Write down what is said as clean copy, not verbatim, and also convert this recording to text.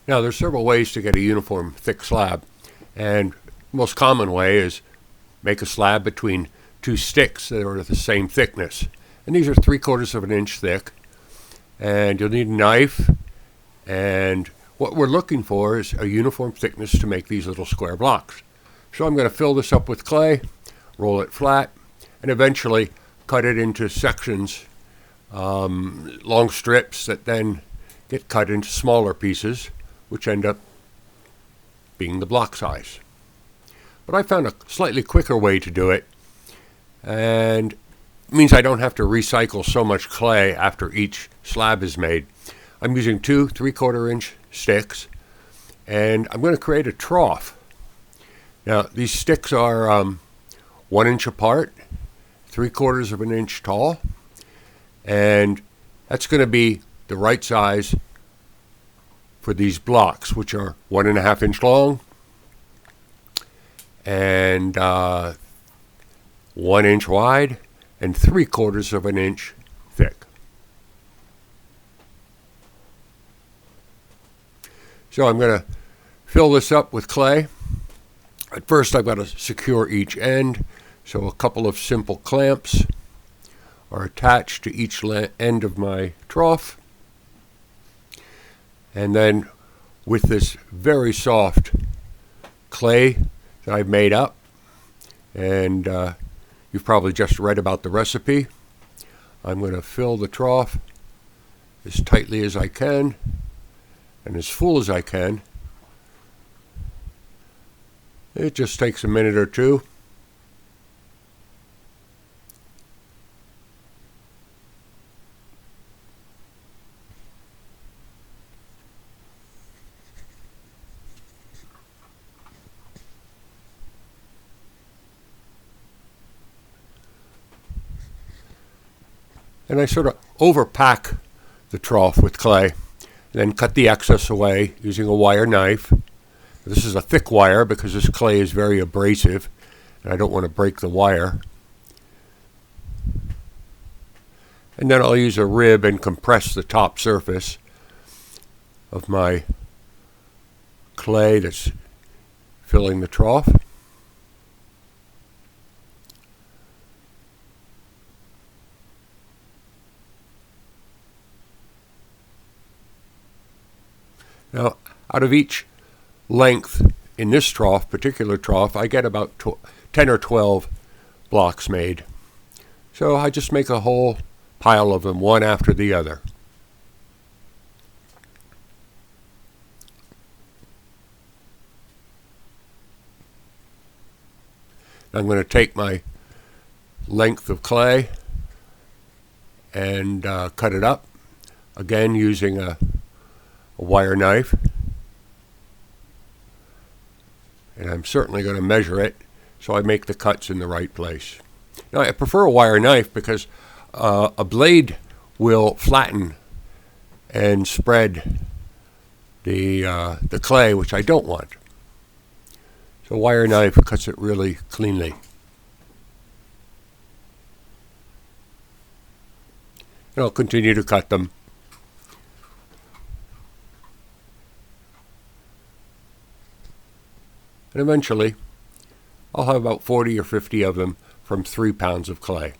Now, there's several ways to get a uniform thick slab, and the most common way is make a slab between two sticks that are the same thickness. And these are 3/4 of an inch thick, and you'll need a knife, and what we're looking for is a uniform thickness to make these little square blocks. So I'm going to fill this up with clay, roll it flat, and eventually cut it into sections, long strips that then get cut into smaller pieces, which end up being the block size. But I found a slightly quicker way to do it, and it means I don't have to recycle so much clay after each slab is made. I'm using two 3/4 inch sticks, and I'm going to create a trough. Now, these sticks are 1 inch apart, 3/4 of an inch tall, and that's going to be the right size for these blocks, which are 1.5 inch long and 1 inch wide and 3/4 of an inch thick. So I'm going to fill this up with clay. At first I've got to secure each end, so a couple of simple clamps are attached to each end of my trough. And then with this very soft clay that I've made up, and you've probably just read about the recipe, I'm going to fill the trough as tightly as I can and as full as I can. It just takes a minute or two. And I sort of overpack the trough with clay, and then cut the excess away using a wire knife. This is a thick wire because this clay is very abrasive, and I don't want to break the wire. And then I'll use a rib and compress the top surface of my clay that's filling the trough. Now, out of each length in this trough, particular trough, I get about 10 or 12 blocks made. So I just make a whole pile of them, one after the other. I'm going to take my length of clay and cut it up, again using a wire knife, and I'm certainly going to measure it so I make the cuts in the right place. Now, I prefer a wire knife because a blade will flatten and spread the clay, which I don't want. So a wire knife cuts it really cleanly. And I'll continue to cut them. And eventually, I'll have about 40 or 50 of them from 3 pounds of clay.